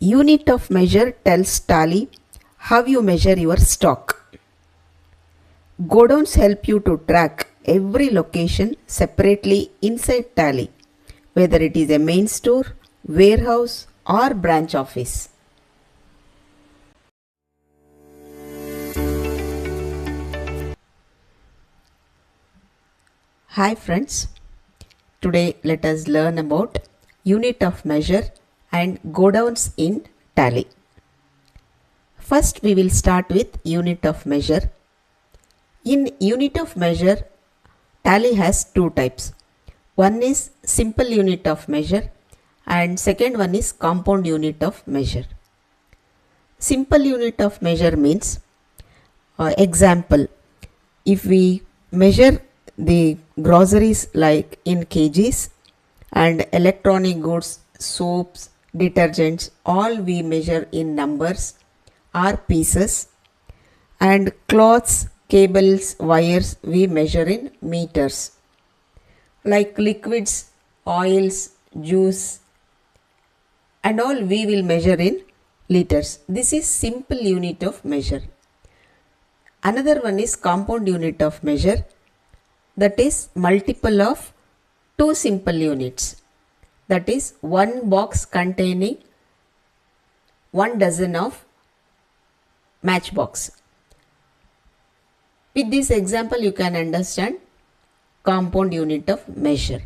Unit of measure tells tally how you measure your stock. Godowns help you to track every location separately inside tally, whether it is a main store, warehouse or branch office. Hi friends, today let us learn about unit of measure and godowns in tally. First we will start with unit of measure. In unit of measure, tally has two types. One is simple unit of measure and second one is compound unit of measure. Simple unit of measure means, example, if we measure the groceries like in kgs and electronic goods, soaps, detergents, all we measure in numbers or pieces, and cloths, cables, wires we measure in meters. Like liquids, oils, juice and all we will measure in liters. This is simple unit of measure. Another one is compound unit of measure, that is multiple of two simple units, that is one box containing 1 dozen of matchbox. With this example you can understand compound unit of measure.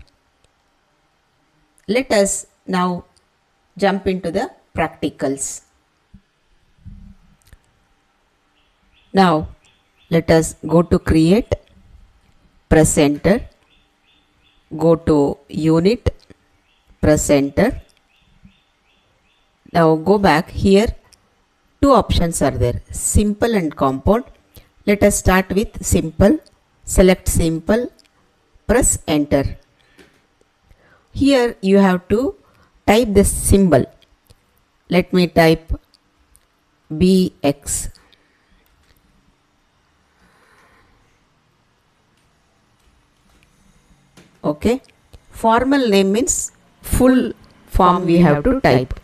Let us now jump into the practicals. Now let us go to create, press enter, go to unit, press enter. Now go back here, two options are there, simple and compound. Let us start with simple, select simple, press enter. Here you have to type the symbol. Let me type BX. Okay, formal name means full form we have to type.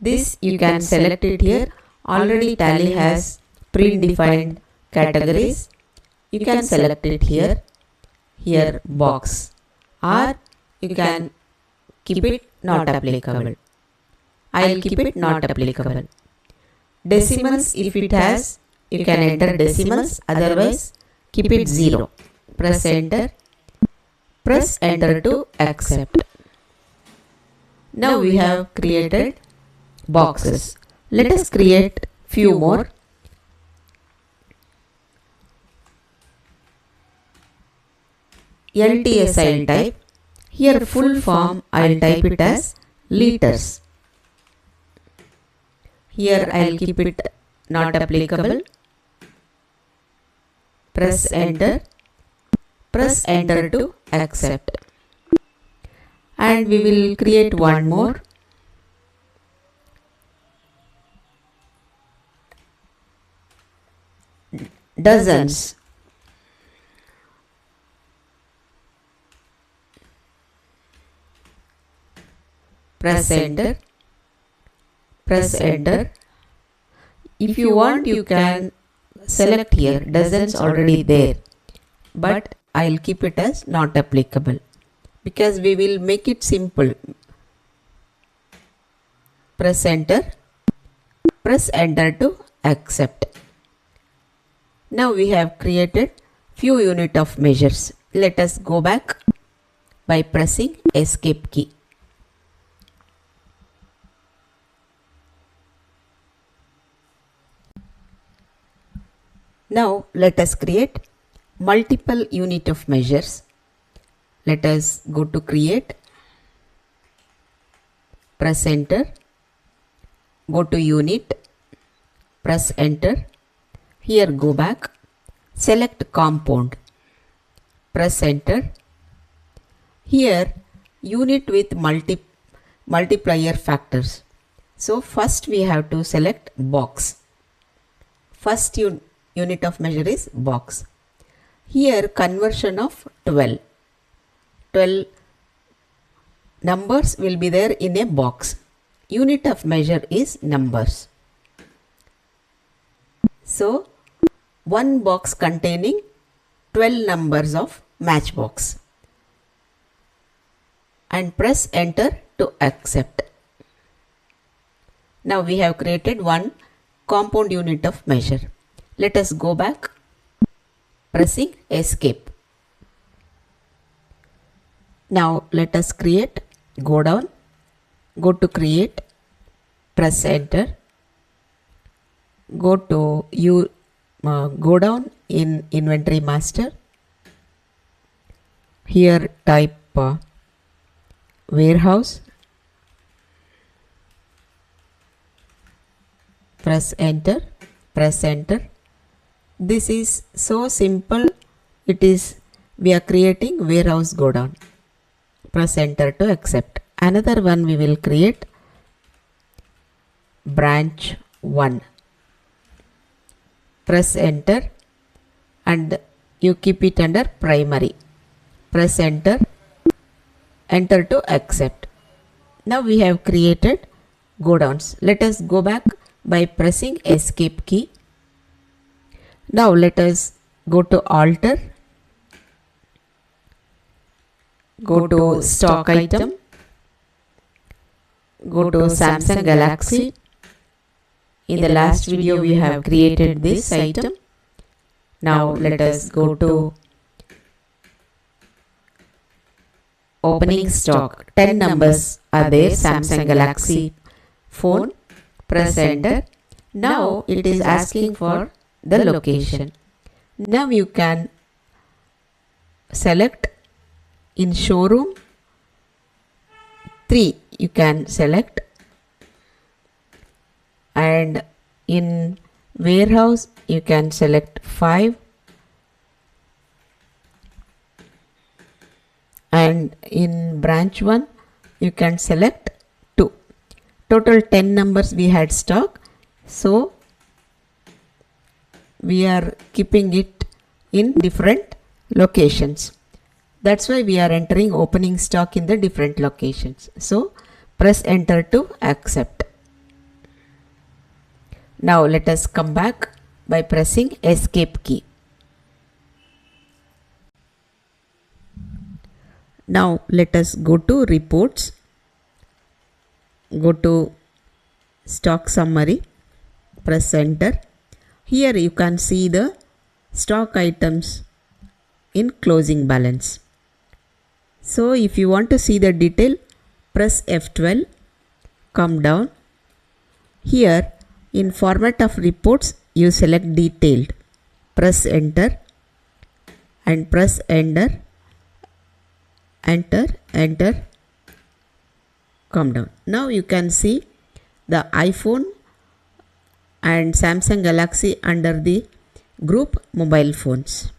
This you can select it here. Already tally has predefined categories. You can select it here, here box, or you can keep it not applicable. I will keep it not applicable. Decimals, if it has, you can enter decimals, otherwise keep it 0. Press enter to accept. Now we have created boxes. Let us create few more. Ltrs I will type. Here full form I will type it as liters. Here I will keep it not applicable. Press enter to accept. And we will create one more. Dozens. Press enter. If you want you can select here, dozens already there, but I will keep it as not applicable because we will make it simple. Press enter to accept. Now we have created few unit of measures. Let us go back by pressing escape key. Now let us create multiple unit of measures. Let us go to create, press enter, go to unit, press enter. Here go back, select compound, press enter. Here unit with multiplier factors. So first we have to select box. First unit of measure is box. Here conversion of 12. 12 numbers will be there in a box. Unit of measure is numbers. So, one box containing 12 numbers of matchbox. And press enter to accept. Now we have created one compound unit of measure. Let us go back, pressing escape. Now let us create Godown. Go to create, press enter. Go to Godown in inventory master. Here type warehouse. Press enter, press enter. This is so simple. We are creating warehouse Godown. Press enter to accept. Another one we will create branch 1. Press enter and you keep it under primary. Press enter, enter to accept. Now we have created Godowns. Let us go back by pressing escape key. Now let us go to alter, go to stock item, go to Samsung Galaxy. In the last video we have created this item. Now let us go to opening stock. 10 numbers are there, Samsung Galaxy phone. Press enter. Now it is asking for the location. Now you can select in showroom 3 you can select, and in warehouse you can select 5, and in branch 1 you can select 2. Total 10 numbers we had stock, so we are keeping it in different locations. That's why we are entering opening stock in the different locations. So press enter to accept. Now let us come back by pressing escape key. Now let us go to reports, go to stock summary, press enter. Here you can see the stock items in closing balance. So if you want to see the detail, press F12, come down. Here in format of reports you select detailed, press enter and press enter, enter, come down. Now you can see the iPhone and Samsung Galaxy under the group mobile phones.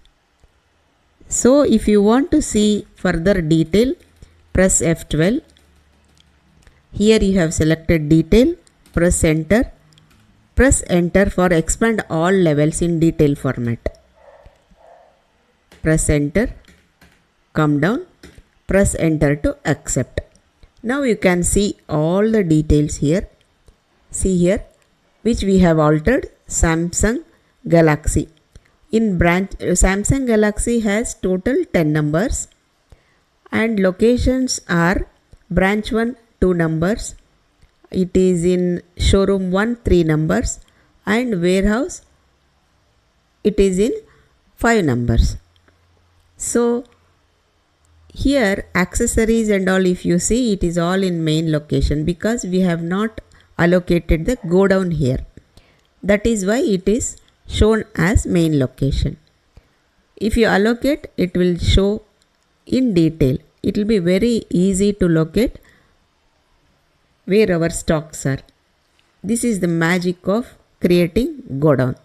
So if you want to see further detail, press F12. Here you have selected detail, press enter for expand all levels in detail format. Press enter, come down, press enter to accept. Now you can see all the details here. See here, which we have altered Samsung Galaxy. In branch Samsung Galaxy has total 10 numbers and locations are branch 1 2 numbers. It is in showroom 1 3 numbers and warehouse it is in 5 numbers. So here accessories and all, if you see, it is all in main location because we have not allocated the Godown here. That is why it is shown as main location. If you allocate, it will show in detail. It will be very easy to locate where our stocks are. This is the magic of creating Godown.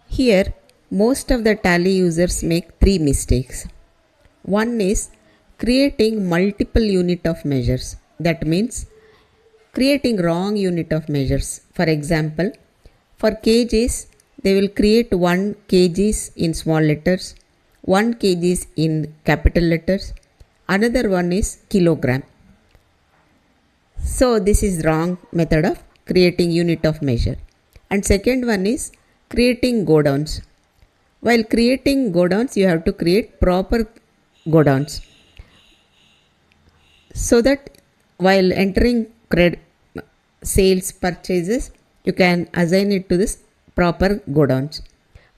Here most of the Tally users make 3 mistakes. One is creating multiple unit of measures. That means creating wrong unit of measures. For example, for kgs, they will create 1 kgs in small letters, 1 kg is in capital letters, another one is kilogram. So this is wrong method of creating unit of measure. And second one is creating godowns. While creating godowns, you have to create proper godowns, so that while entering sales purchases, you can assign it to this proper godowns.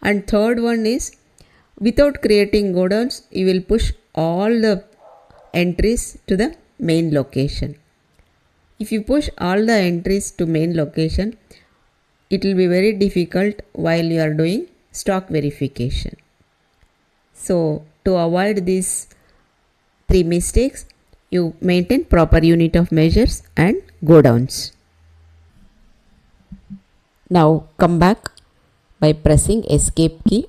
And third one is, without creating godowns, you will push all the entries to the main location. If you push all the entries to main location, it will be very difficult while you are doing stock verification. So to avoid these 3 mistakes, you maintain proper unit of measures and godowns. Now come back by pressing escape key.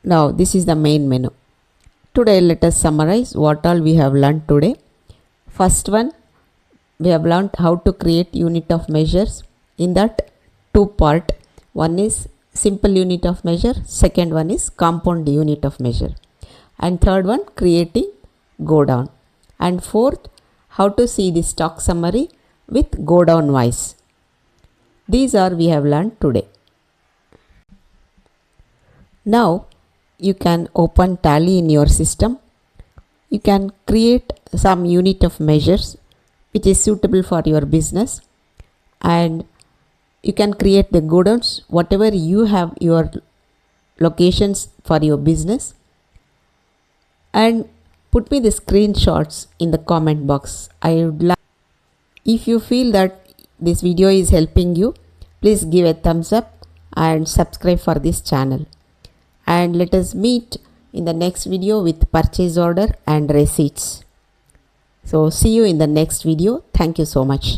Now this is the main menu. Today let us summarize what all we have learned today. First one, we have learned how to create unit of measures. In that, 2 part. One is simple unit of measure, second one is compound unit of measure, and third one creating godown, and fourth, how to see the stock summary with godown wise. These are we have learned today. Now you can open Tally in your system. You can create some unit of measures which is suitable for your business, and you can create the godowns whatever you have your locations for your business, and put me the screenshots in the comment box. I would like, if you feel that this video is helping you, please give a thumbs up and subscribe for this channel, and let us meet in the next video with purchase order and receipts. So see you in the next video. Thank you so much.